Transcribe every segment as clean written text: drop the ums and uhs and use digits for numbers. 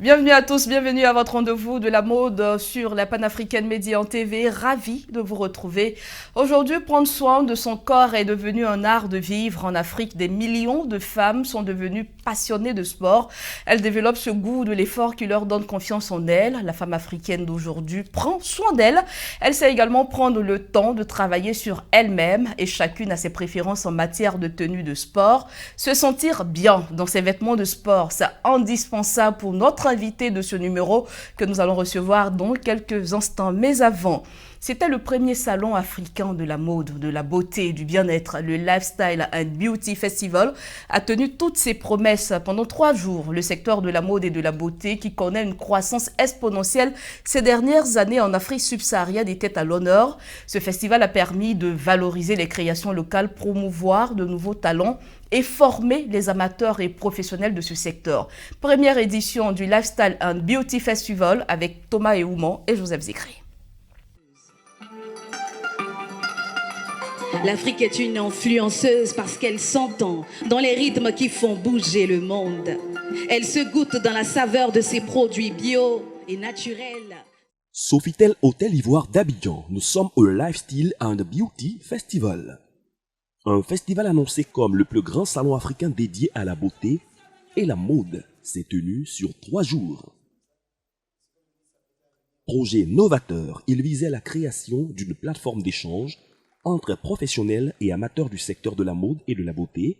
Bienvenue à tous, bienvenue à votre rendez-vous de la mode sur la panafricaine Média en TV. Ravi de vous retrouver. Aujourd'hui, prendre soin de son corps est devenu un art de vivre. En Afrique, des millions de femmes sont devenues passionnées de sport. Elles développent ce goût de l'effort qui leur donne confiance en elles. La femme africaine d'aujourd'hui prend soin d'elle. Elle sait également prendre le temps de travailler sur elle-même et chacune a ses préférences en matière de tenue de sport. Se sentir bien dans ses vêtements de sport, c'est indispensable pour notre invité de ce numéro que nous allons recevoir dans quelques instants. Mais avant, c'était le premier salon africain de la mode, de la beauté, du bien-être. Le Lifestyle and Beauty Festival a tenu toutes ses promesses pendant 3 jours. Le secteur de la mode et de la beauté, qui connaît une croissance exponentielle ces dernières années en Afrique subsaharienne, était à l'honneur. Ce festival a permis de valoriser les créations locales, promouvoir de nouveaux talents et former les amateurs et professionnels de ce secteur. Première édition du Lifestyle and Beauty Festival avec Thomas Ehouman et Joseph Zikri. L'Afrique est une influenceuse parce qu'elle s'entend dans les rythmes qui font bouger le monde. Elle se goûte dans la saveur de ses produits bio et naturels. Sofitel Hôtel Ivoire d'Abidjan, nous sommes au Lifestyle and Beauty Festival. Un festival annoncé comme le plus grand salon africain dédié à la beauté et la mode s'est tenu sur 3 jours. Projet novateur, il visait la création d'une plateforme d'échange entre professionnels et amateurs du secteur de la mode et de la beauté,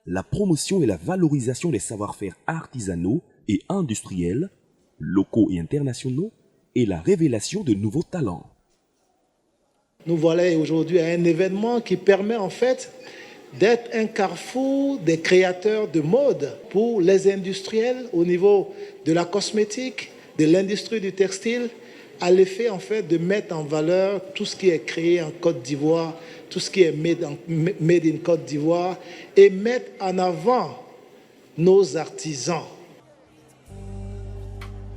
la promotion et la valorisation des savoir-faire artisanaux et industriels, locaux et internationaux, et la révélation de nouveaux talents. Nous voilà aujourd'hui à un événement qui permet en fait d'être un carrefour des créateurs de mode pour les industriels au niveau de la cosmétique, de l'industrie du textile, à l'effet en fait de mettre en valeur tout ce qui est créé en Côte d'Ivoire, tout ce qui est made in Côte d'Ivoire et mettre en avant nos artisans.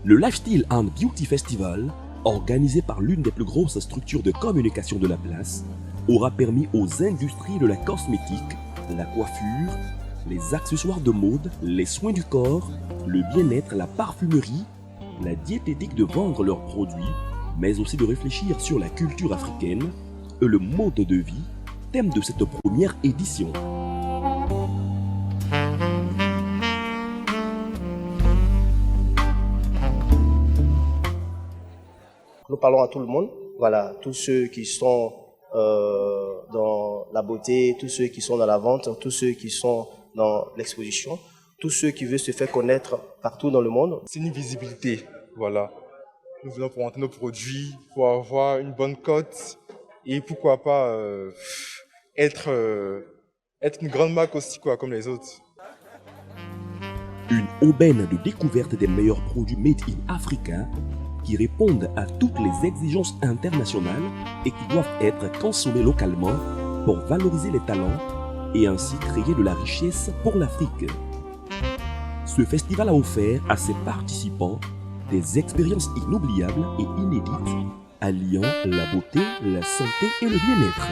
Le Lifestyle and Beauty Festival, organisé par l'une des plus grosses structures de communication de la place, aura permis aux industries de la cosmétique, la coiffure, les accessoires de mode, les soins du corps, le bien-être, la parfumerie, la diététique de vendre leurs produits, mais aussi de réfléchir sur la culture africaine et le mode de vie, thème de cette première édition. Nous parlons à tout le monde, voilà, tous ceux qui sont dans la beauté, tous ceux qui sont dans la vente, tous ceux qui sont dans l'exposition, tous ceux qui veulent se faire connaître partout dans le monde. C'est une visibilité, voilà. Nous voulons présenter nos produits pour avoir une bonne cote et pourquoi pas être une grande marque aussi, quoi, comme les autres. Une aubaine de découverte des meilleurs produits made in Africa qui répondent à toutes les exigences internationales et qui doivent être consommés localement pour valoriser les talents et ainsi créer de la richesse pour l'Afrique. Ce festival a offert à ses participants des expériences inoubliables et inédites, alliant la beauté, la santé et le bien-être.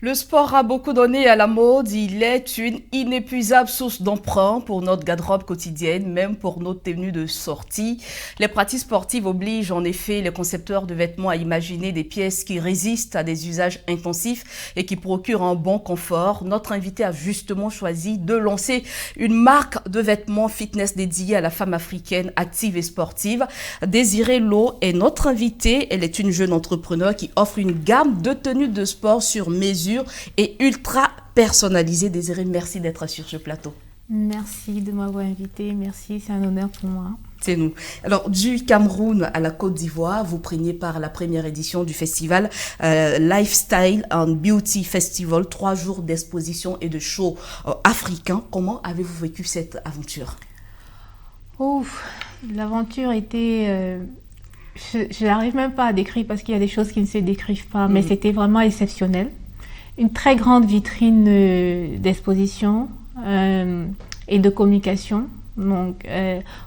Le sport a beaucoup donné à la mode. Il est une inépuisable source d'emprunt pour notre garde-robe quotidienne, même pour nos tenues de sortie. Les pratiques sportives obligent en effet les concepteurs de vêtements à imaginer des pièces qui résistent à des usages intensifs et qui procurent un bon confort. Notre invité a justement choisi de lancer une marque de vêtements fitness dédiée à la femme africaine active et sportive. Désirée Lo est notre invitée. Elle est une jeune entrepreneur qui offre une gamme de tenues de sport sur mesure et ultra personnalisé. Désirée, merci d'être sur ce plateau. Merci de m'avoir invité, merci, c'est un honneur pour moi. C'est nous. Alors, du Cameroun à la Côte d'Ivoire, vous preniez part à la première édition du festival Lifestyle and Beauty Festival, 3 jours d'exposition et de show africains. Comment avez-vous vécu cette aventure? L'aventure était... je n'arrive même pas à décrire parce qu'il y a des choses qui ne se décrivent pas, mais c'était vraiment exceptionnel. Une très grande vitrine d'exposition et de communication Donc,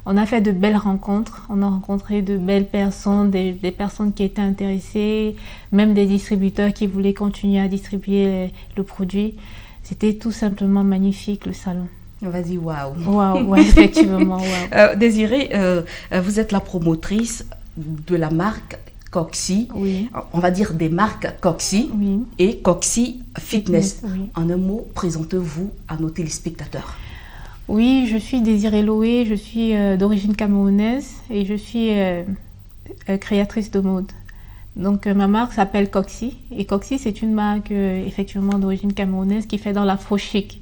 on a fait de belles rencontres. On a rencontré de belles personnes, des personnes qui étaient intéressées, même des distributeurs qui voulaient continuer à distribuer le produit. C'était tout simplement magnifique, le salon. On va dire waouh. Waouh, ouais, effectivement, waouh. Désirée, vous êtes la promotrice de la marque Coxy. Oui. On va dire des marques Coxy Oui. et Coxy Fitness. Oui. En un mot, présentez-vous à nos téléspectateurs. Oui, je suis Désirée Loé, je suis d'origine camerounaise et je suis créatrice de mode. Donc ma marque s'appelle Coxy et Coxy c'est une marque effectivement d'origine camerounaise qui fait dans l'afro-chic.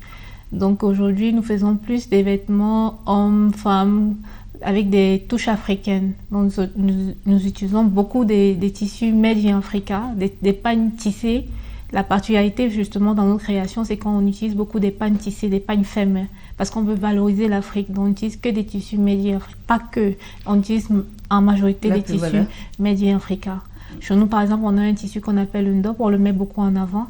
Donc aujourd'hui nous faisons plus des vêtements hommes, femmes avec des touches africaines. Donc nous utilisons beaucoup des tissus made in Africa, des pagnes tissées. La particularité justement dans nos créations, c'est qu'on utilise beaucoup des pagnes tissées, des pagnes femmes, parce qu'on veut valoriser l'Afrique. Donc on n'utilise que des tissus made in Africa, pas que, on utilise en majorité des tissus made in Africa. Chez nous par exemple, on a un tissu qu'on appelle le ndop, on le met beaucoup en avant.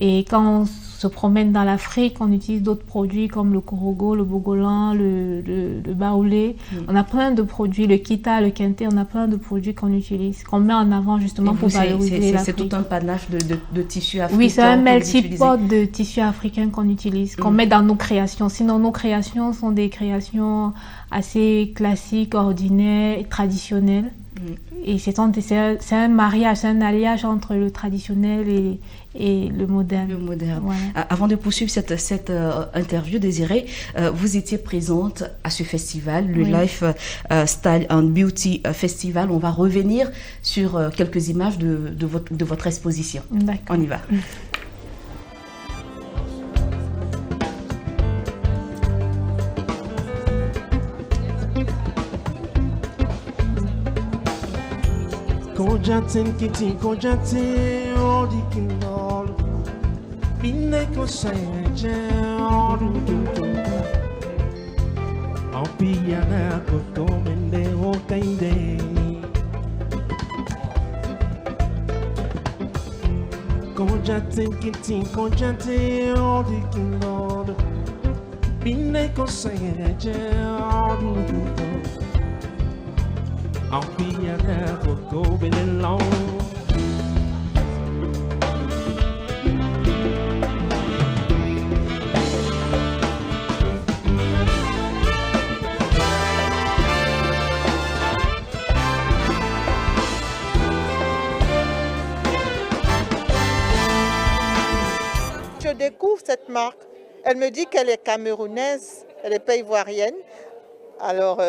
Et quand on se promène dans l'Afrique, on utilise d'autres produits comme le korogo, le bogolan, le baoulé. On a plein de produits, le kita, le kente, on a plein de produits qu'on utilise, qu'on met en avant justement pour valoriser l'Afrique. C'est tout un panache de tissus africains. Oui, c'est un melting pot de tissus africains qu'on utilise, qu'on met dans nos créations. Sinon, nos créations sont des créations assez classiques, ordinaires, traditionnelles. Et c'est un mariage, c'est un alliage entre le traditionnel et le moderne. Le moderne. Voilà. Avant de poursuivre cette interview, Désirée, vous étiez présente à ce festival, le Life Style and Beauty Festival. On va revenir sur quelques images de votre exposition. D'accord. On y va. Kojaten kiti kojaten odi kinol Bine ko seje Ampiana ko tomende o kainde Kojaten kiti kojaten odi kinol Bine ko seje I'll be a never going alone. Je découvre cette marque. Elle me dit qu'elle est camerounaise, elle n'est pas ivoirienne. Alors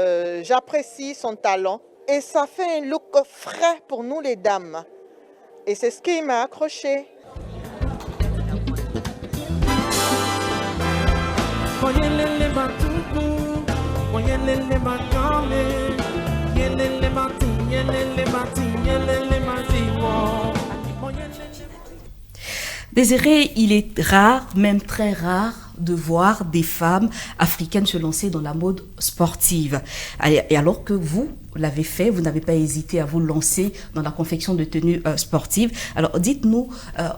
j'apprécie son talent. Et ça fait un look frais pour nous les dames. Et c'est ce qui m'a accroché. Désirée, il est rare, même très rare, de voir des femmes africaines se lancer dans la mode sportive. Et alors que vous l'avez fait, vous n'avez pas hésité à vous lancer dans la confection de tenues sportives. Alors dites-nous,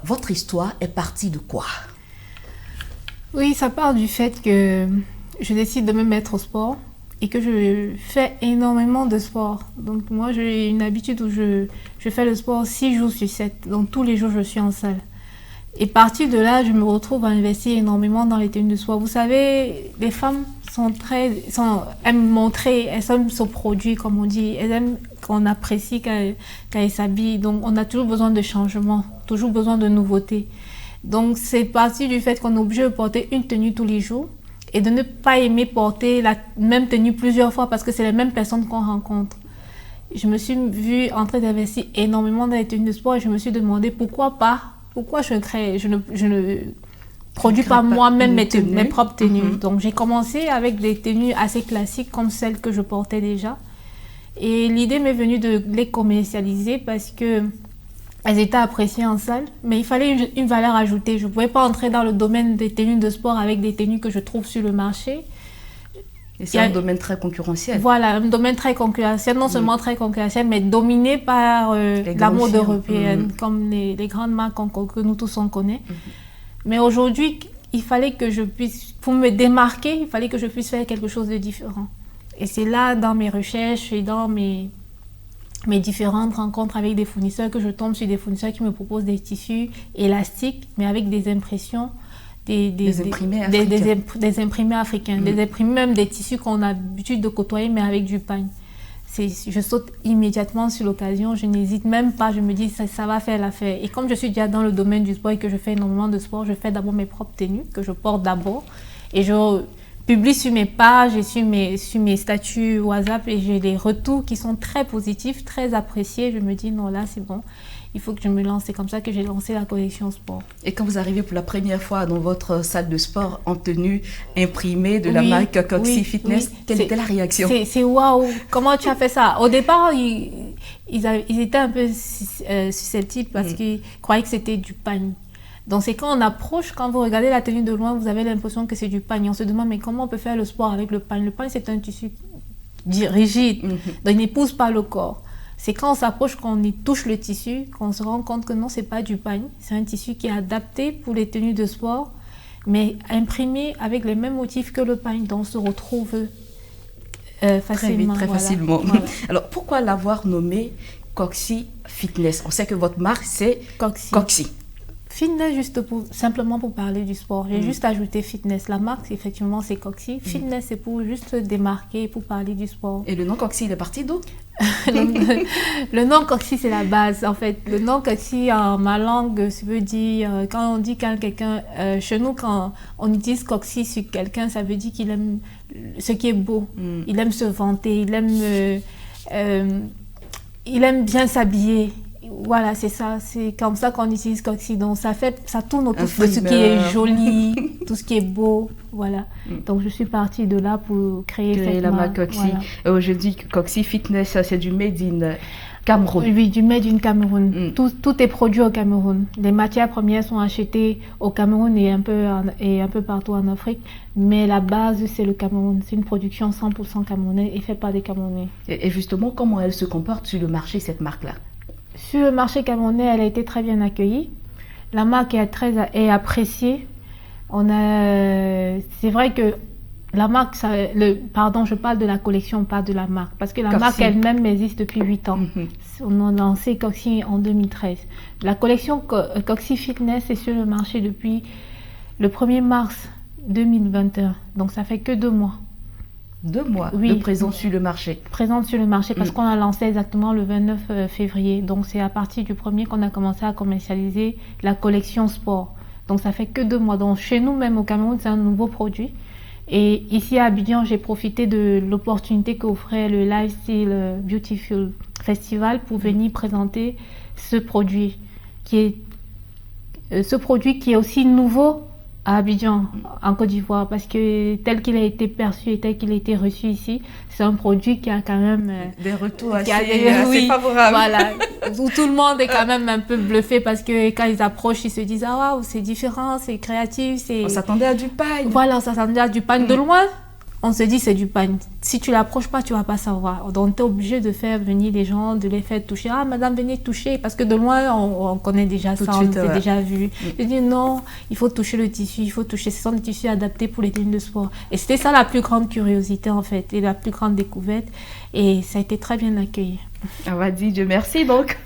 votre histoire est partie de quoi? Oui, ça part du fait que je décide de me mettre au sport et que je fais énormément de sport. Donc moi, j'ai une habitude où je fais le sport 6 jours sur 7. Donc tous les jours, je suis en salle. Et partir de là, je me retrouve à investir énormément dans les tenues de sport. Vous savez, les femmes aiment montrer, elles aiment se produire, comme on dit. Elles aiment qu'on apprécie quand elles s'habillent. Donc, on a toujours besoin de changement, toujours besoin de nouveautés. Donc, c'est parti du fait qu'on est obligé de porter une tenue tous les jours et de ne pas aimer porter la même tenue plusieurs fois parce que c'est les mêmes personnes qu'on rencontre. Je me suis vue en train d'investir énormément dans les tenues de sport et je me suis demandé pourquoi je ne produis pas moi-même mes propres tenues. Donc j'ai commencé avec des tenues assez classiques comme celles que je portais déjà. Et l'idée m'est venue de les commercialiser parce que elles étaient appréciées en salle, mais il fallait une valeur ajoutée. Je ne pouvais pas entrer dans le domaine des tenues de sport avec des tenues que je trouve sur le marché. Et c'est un domaine très concurrentiel. Voilà, un domaine très concurrentiel, non seulement très concurrentiel, mais dominé par la mode européenne, comme les grandes marques que nous tous on connaît. Mais aujourd'hui, il fallait que je puisse, pour me démarquer, il fallait que je puisse faire quelque chose de différent. Et c'est là, dans mes recherches et dans mes différentes rencontres avec des fournisseurs, que je tombe sur des fournisseurs qui me proposent des tissus élastiques, mais avec des impressions, des imprimés africains. Des imprimés africains, des imprimés, même des tissus qu'on a l'habitude de côtoyer, mais avec du pagne. Je saute immédiatement sur l'occasion, je n'hésite même pas, je me dis ça va faire l'affaire. Et comme je suis déjà dans le domaine du sport et que je fais énormément de sport, je fais d'abord mes propres tenues, que je porte d'abord, et je publie sur mes pages et sur mes statuts WhatsApp, et j'ai des retours qui sont très positifs, très appréciés. Je me dis non, là c'est bon, il faut que je me lance. C'est comme ça que j'ai lancé la collection sport. Et quand vous arrivez pour la première fois dans votre salle de sport en tenue imprimée de la marque Coxy Fitness, quelle était la réaction? C'est waouh, comment tu as fait ça? Au départ, ils étaient un peu susceptibles parce qu'ils croyaient que c'était du pagne. Donc c'est quand on approche, quand vous regardez la tenue de loin, vous avez l'impression que c'est du pagne. On se demande mais comment on peut faire le sport avec le pagne? Le pagne, c'est un tissu rigide, donc il n'épouse pas le corps. C'est quand on s'approche, qu'on y touche le tissu, qu'on se rend compte que non, c'est pas du pagne. C'est un tissu qui est adapté pour les tenues de sport, mais imprimé avec les mêmes motifs que le pagne, donc on se retrouve facilement. Très facilement. Voilà. Alors pourquoi l'avoir nommé Coxy Fitness? On sait que votre marque c'est Coxy. Fitness, simplement pour parler du sport. J'ai juste ajouté fitness. La marque, effectivement, c'est Coxy. Fitness, c'est pour juste se démarquer, pour parler du sport. Et le nom Coxy, il est parti d'où? Le nom Coxy, c'est la base, en fait. Le nom Coxy, en ma langue, ça veut dire, quand on dit quelqu'un, chez nous, quand on utilise Coxy sur quelqu'un, ça veut dire qu'il aime ce qui est beau. Il aime se vanter, il aime bien s'habiller. Voilà, c'est ça, c'est comme ça qu'on utilise Coxy. Donc ça tourne autour de ce qui est joli, tout ce qui est beau, voilà. Donc je suis partie de là pour créer la marque Coxy. Voilà. Aujourd'hui, Coxy Fitness, c'est du made in Cameroun. Oui, du made in Cameroun. Tout est produit au Cameroun. Les matières premières sont achetées au Cameroun et un peu partout en Afrique. Mais la base, c'est le Cameroun. C'est une production 100% camerounaise et faite par des Camerounais. Et justement, comment elle se comporte sur le marché, cette marque-là? Sur le marché camerounais, elle a été très bien accueillie. La marque est appréciée. C'est vrai que la marque, je parle de la collection, pas de la marque. Parce que la marque elle-même existe depuis 8 ans. On a lancé Coxy en 2013. La collection Coxy Fitness est sur le marché depuis le 1er mars 2021. Donc ça fait que 2 mois. 2 mois de présence sur le marché. Présente sur le marché parce qu'on a lancé exactement le 29 février. Donc c'est à partir du 1er qu'on a commencé à commercialiser la collection sport. Donc ça fait que 2 mois. Donc chez nous même au Cameroun, c'est un nouveau produit. Et ici à Abidjan, j'ai profité de l'opportunité qu'offrait le Lifestyle Beautiful Festival pour venir présenter ce produit qui est aussi nouveau à Abidjan, en Côte d'Ivoire, parce que tel qu'il a été perçu et tel qu'il a été reçu ici, c'est un produit qui a quand même des retours assez favorables. Voilà, où tout le monde est quand même un peu bluffé parce que quand ils approchent, ils se disent ah waouh, c'est différent, c'est créatif, on s'attendait à du pagne. Voilà, on s'attendait à du pagne de loin. On se dit c'est du pagne. Si tu l'approches pas, tu vas pas savoir. Donc tu es obligé de faire venir les gens, de les faire toucher. Ah madame, venez toucher. Parce que de loin, on connaît déjà ça, on s'est déjà vu. Je dis non, il faut toucher le tissu, il faut toucher. Ce sont des tissus adaptés pour les tenues de sport. Et c'était ça la plus grande curiosité en fait, et la plus grande découverte. Et ça a été très bien accueilli. On va dire Dieu merci donc.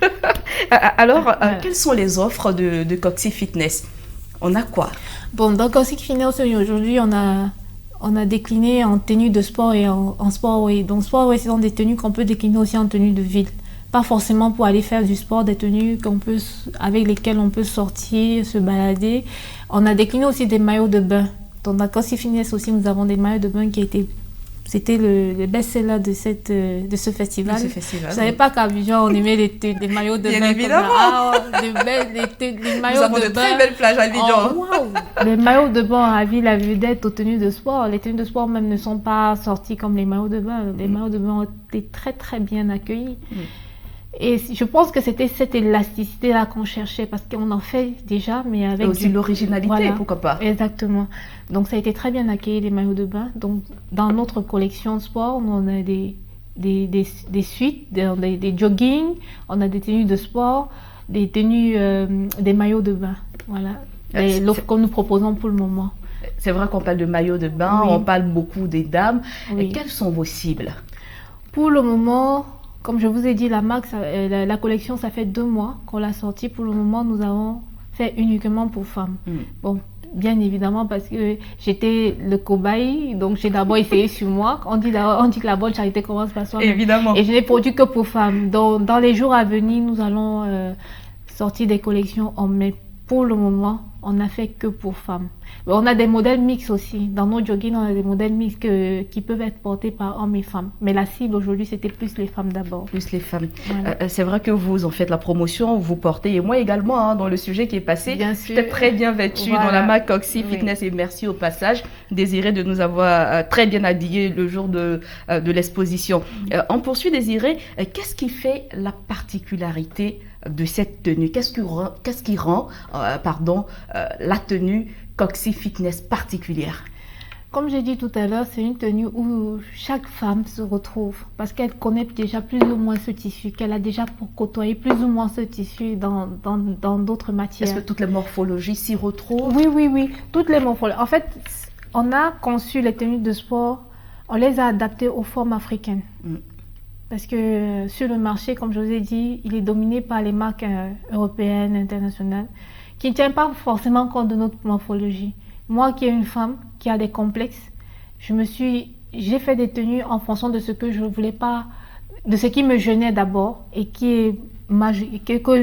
Alors, quelles sont les offres de Coxy Fitness? On a quoi? Bon, dans Coxy Fitness, aujourd'hui, on a décliné en tenue de sport et en sportwear. Donc sportwear, ce sont des tenues qu'on peut décliner aussi en tenue de ville. Pas forcément pour aller faire du sport, des tenues avec lesquelles on peut sortir, se balader. On a décliné aussi des maillots de bain. Donc dans Coxy Fitness aussi, nous avons des maillots de bain c'était le best-seller de ce festival. Je ne savais pas qu'à Abidjan, on aimait des maillots de bain. Bien évidemment. Des maillots nous avons de très belles plages à Abidjan. Oh, wow. Les maillots de bain à ville, la vedette aux tenues de sport. Les tenues de sport même ne sont pas sorties comme les maillots de bain. Les maillots de bain ont été très très bien accueillis. Et je pense que c'était cette élasticité-là qu'on cherchait parce qu'on en fait déjà, mais avec aussi l'originalité, voilà. Pourquoi pas. Exactement. Donc ça a été très bien accueilli, les maillots de bain. Donc dans notre collection sport, on a des suites, des jogging, on a des tenues de sport, des tenues, des maillots de bain. Voilà. l'offre que nous proposons pour le moment. C'est vrai qu'on parle de maillots de bain, Oui. on parle beaucoup des dames. Oui. Et quelles sont vos cibles? Pour le moment, comme je vous ai dit, la marque, la collection, ça fait 2 mois qu'on l'a sortie. Pour le moment, nous avons fait uniquement pour femmes. Bon, bien évidemment, parce que j'étais le cobaye, donc j'ai d'abord essayé sur moi. On dit que la bonne charité commence par soi. Évidemment. Et je n'ai produit que pour femmes. Donc, dans les jours à venir, nous allons sortir des collections hommes. Mais pour le moment, on n'a fait que pour femmes. Mais on a des modèles mixtes aussi. Dans nos joggings, on a des modèles mixtes qui peuvent être portés par hommes et femmes. Mais la cible aujourd'hui, c'était plus les femmes d'abord. Plus les femmes. Voilà. C'est vrai que vous en faites la promotion, vous portez, et moi également, hein, dans le sujet qui est passé, Bien sûr. j'étais très bien vêtue Voilà. dans la marque Coxy Oui. Fitness, et merci au passage, Désiré, de nous avoir très bien habillés le jour de l'exposition. On poursuit, Désiré, qu'est-ce qui fait la particularité de cette tenue? Qu'est-ce qui rend la tenue Coxy Fitness particulière? Comme j'ai dit tout à l'heure, c'est une tenue où chaque femme se retrouve parce qu'elle connaît déjà plus ou moins ce tissu, qu'elle a déjà côtoyé plus ou moins ce tissu dans d'autres matières. Est-ce que toutes les morphologies s'y retrouvent? Oui, toutes les morphologies. En fait, on a conçu les tenues de sport, on les a adaptées aux formes africaines. Parce que sur le marché, comme je vous ai dit, il est dominé par les marques européennes, internationales, qui ne tiennent pas forcément compte de notre morphologie. Moi qui est une femme qui a des complexes, j'ai fait des tenues en fonction de ce que je voulais pas, de ce qui me gênait d'abord et que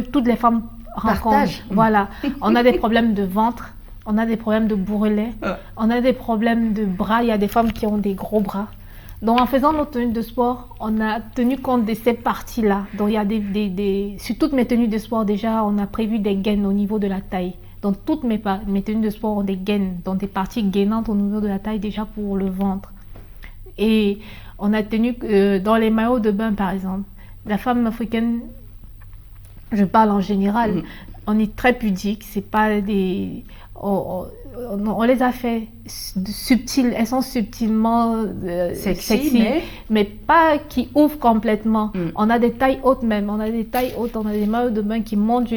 toutes les femmes rencontrent. Partage. Voilà. On a des problèmes de ventre, on a des problèmes de bourrelet, on a des problèmes de bras. Il y a des femmes qui ont des gros bras. Donc en faisant nos tenues de sport, on a tenu compte de ces parties-là. Donc il y a sur toutes mes tenues de sport déjà, on a prévu des gaines au niveau de la taille. Donc toutes mes tenues de sport ont des gaines, donc des parties gainantes au niveau de la taille déjà pour le ventre. Et on a tenu dans les maillots de bain par exemple, la femme africaine, je parle en général, on est très pudique, c'est pas des... On les a fait subtiles, elles sont subtilement sexy, mais pas qui ouvrent complètement. On a des tailles hautes même, on a des maillots de bain qui montent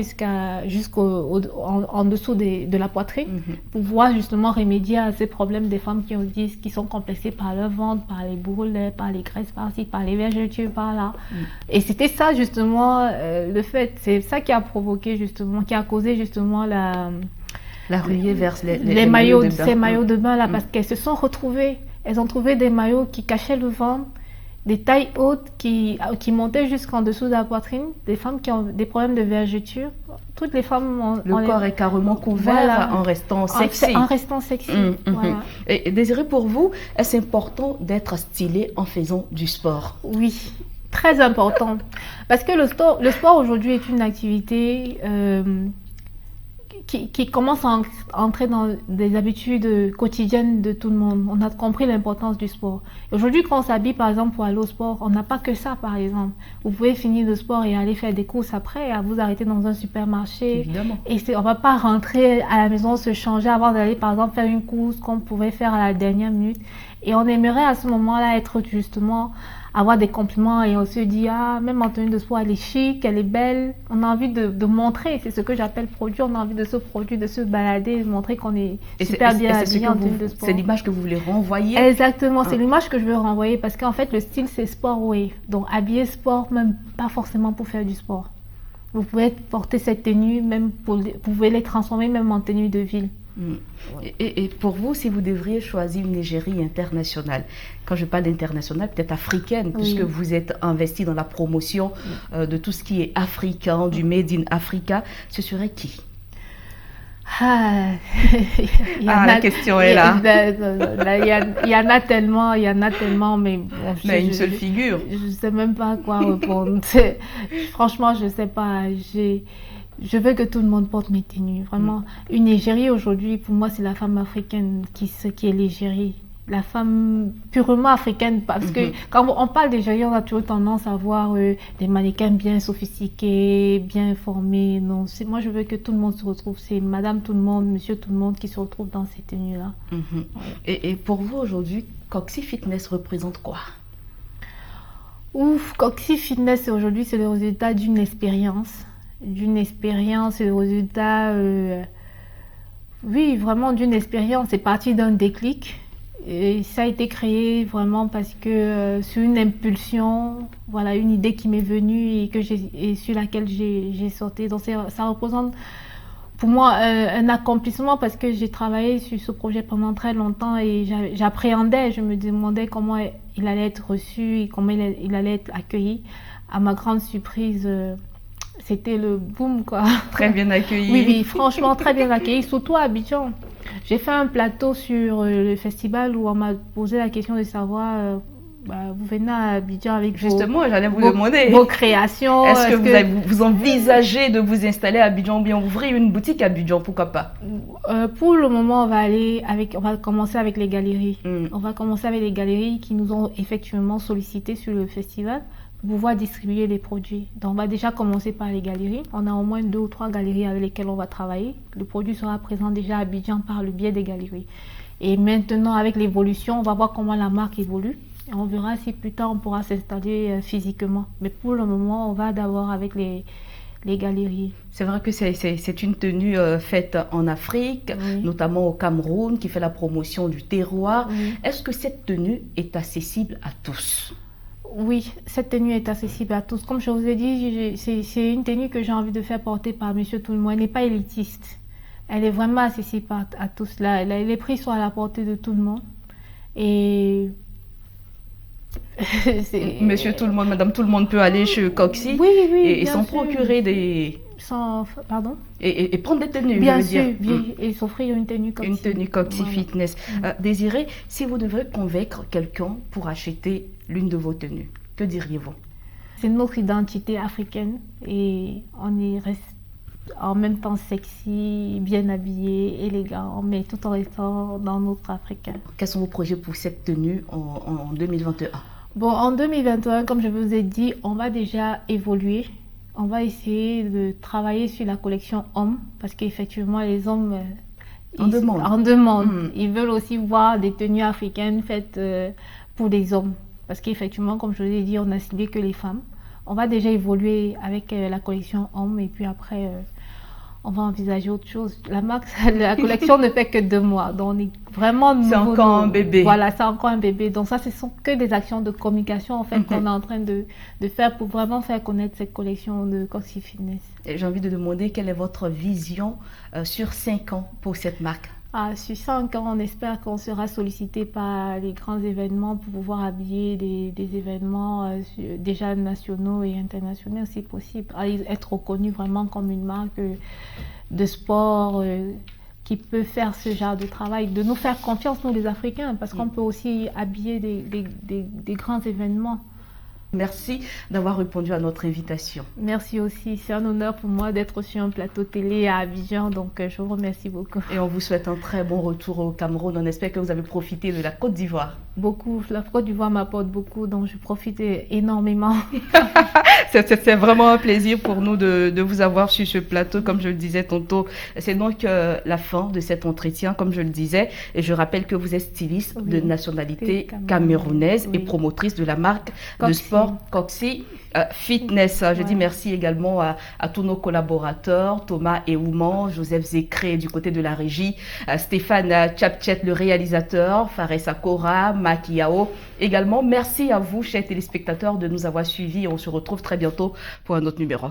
en dessous de la poitrine pour pouvoir justement remédier à ces problèmes des femmes qui sont complexées par leur ventre, par les bourrelets, par les graisses par-ci, par les vergetures par-là. Et c'était ça justement le fait, c'est ça qui a provoqué justement, qui a causé justement la ruée vers les maillots de bain. Ces maillots de bain là, parce qu'elles se sont retrouvées. Elles ont trouvé des maillots qui cachaient le ventre, des tailles hautes qui montaient jusqu'en dessous de la poitrine, des femmes qui ont des problèmes de vergeture. Toutes les femmes ont... Le corps est carrément couvert en restant sexy. En restant sexy, voilà. Et Désiré, pour vous, est-ce important d'être stylé en faisant du sport? Oui, très important. Parce que le sport aujourd'hui est une activité... qui commence à entrer dans des habitudes quotidiennes de tout le monde. On a compris l'importance du sport. Aujourd'hui, quand on s'habille, par exemple, pour aller au sport, on n'a pas que ça, par exemple. Vous pouvez finir le sport et aller faire des courses après, à vous arrêter dans un supermarché. Évidemment. Et on ne va pas rentrer à la maison, se changer avant d'aller, par exemple, faire une course qu'on pouvait faire à la dernière minute. Et on aimerait à ce moment-là être justement... avoir des compliments et on se dit même en tenue de sport elle est chic, elle est belle, on a envie de montrer, c'est ce que j'appelle produire, on a envie de se produire, de se balader, de montrer qu'on est super bien habillé en tenue de sport. C'est l'image que vous voulez renvoyer? Exactement, c'est l'image que je veux renvoyer parce qu'en fait le style c'est sport wave, donc habiller sport même pas forcément pour faire du sport. Vous pouvez porter cette tenue, vous pouvez les transformer même en tenue de ville. Et pour vous, si vous devriez choisir une égérie internationale, quand je parle d'internationale, peut-être africaine, puisque vous êtes investi dans la promotion de tout ce qui est africain, du Made in Africa, ce serait qui? La question est là. Il y en a tellement, mais... Bon, mais une seule figure. Je ne sais même pas quoi répondre. Franchement, je ne sais pas. Je veux que tout le monde porte mes tenues. Vraiment, une égérie aujourd'hui, pour moi, c'est la femme africaine qui est l'égérie. La femme purement africaine. Parce que quand on parle d'égérie, on a toujours tendance à voir des mannequins bien sophistiqués, bien formés. Non, moi, je veux que tout le monde se retrouve. C'est madame tout le monde, monsieur tout le monde qui se retrouve dans ces tenues-là. Et pour vous, aujourd'hui, Coxy Fitness représente quoi? Coxy Fitness, aujourd'hui, c'est le résultat d'une expérience. C'est le résultat Oui, vraiment d'une expérience. C'est parti d'un déclic. Et ça a été créé vraiment parce que sur une impulsion, voilà, une idée qui m'est venue et sur laquelle j'ai sauté. Donc ça représente pour moi un accomplissement parce que j'ai travaillé sur ce projet pendant très longtemps et j'appréhendais, je me demandais comment il allait être reçu et comment il allait être accueilli. À ma grande surprise, c'était le boom, quoi. Très bien accueilli. Oui, franchement, très bien accueilli, surtout à Abidjan. J'ai fait un plateau sur le festival où on m'a posé la question de savoir, vous venez à Abidjan avec Justement, j'allais vous demander. Vos créations. Est-ce que vous envisagez de vous installer à Abidjan ou bien ouvrir une boutique à Abidjan, pourquoi pas? Pour le moment, on va commencer avec les galeries. On va commencer avec les galeries qui nous ont effectivement sollicité sur le festival pour pouvoir distribuer les produits. Donc, on va déjà commencer par les galeries. On a au moins 2 ou 3 galeries avec lesquelles on va travailler. Le produit sera présent déjà à Abidjan par le biais des galeries. Et maintenant, avec l'évolution, on va voir comment la marque évolue. Et on verra si plus tard, on pourra s'installer physiquement. Mais pour le moment, on va d'abord avec les galeries. C'est vrai que c'est une tenue faite en Afrique, oui, notamment au Cameroun, qui fait la promotion du terroir. Oui. Est-ce que cette tenue est accessible à tous? Oui, cette tenue est accessible à tous. Comme je vous ai dit, c'est une tenue que j'ai envie de faire porter par Monsieur Tout-le-Monde. Elle n'est pas élitiste. Elle est vraiment accessible à tous. Les prix sont à la portée de tout le monde. Et Monsieur Tout-le-Monde, Madame Tout-le-monde peut aller chez Coxy et s'en procurer des... Pardon? Et prendre des tenues, bien sûr, et s'offrir une tenue Coxy. Une tenue Coxy Fitness. Désiré, si vous devrez convaincre quelqu'un pour acheter l'une de vos tenues, que diriez-vous? C'est notre identité africaine et on y reste en même temps sexy, bien habillé, élégant, mais tout en restant dans notre africain. Quels sont vos projets pour cette tenue en 2021? Bon, en 2021, comme je vous ai dit, on va déjà évoluer. On va essayer de travailler sur la collection hommes, parce qu'effectivement, les hommes en demandent. Ils veulent aussi voir des tenues africaines faites pour les hommes. Parce qu'effectivement, comme je vous ai dit, on n'a ciblé que les femmes. On va déjà évoluer avec la collection hommes et puis après, on va envisager autre chose. La collection ne fait que 2 mois, donc on est vraiment nouveau. C'est encore un bébé. Voilà, c'est encore un bébé. Donc ça, ce sont que des actions de communication en fait qu'on est en train de faire pour vraiment faire connaître cette collection de Coxy Fitness. J'ai envie de demander quelle est votre vision sur 5 ans pour cette marque? Sur 5 ans, on espère qu'on sera sollicité par les grands événements pour pouvoir habiller des événements déjà nationaux et internationaux si possible. Être reconnu vraiment comme une marque de sport qui peut faire ce genre de travail, de nous faire confiance, nous les Africains, parce qu'on peut aussi habiller des grands événements. Merci d'avoir répondu à notre invitation. Merci aussi. C'est un honneur pour moi d'être sur un plateau télé à Abidjan, donc je vous remercie beaucoup. Et on vous souhaite un très bon retour au Cameroun. On espère que vous avez profité de la Côte d'Ivoire. Beaucoup. La Côte d'Ivoire m'apporte beaucoup, donc je profite énormément. C'est vraiment un plaisir pour nous de vous avoir sur ce plateau, comme je le disais tantôt. C'est donc la fin de cet entretien, comme je le disais. Et je rappelle que vous êtes styliste de nationalité camerounaise et promotrice de la marque de sport Coxy Fitness. Je dis merci également à tous nos collaborateurs, Thomas et Ouman, Joseph Zécré du côté de la régie, Stéphane Tchapchet, le réalisateur, Fares Akora, Makiao. Également, merci à vous, chers téléspectateurs, de nous avoir suivis. On se retrouve très bientôt pour un autre numéro.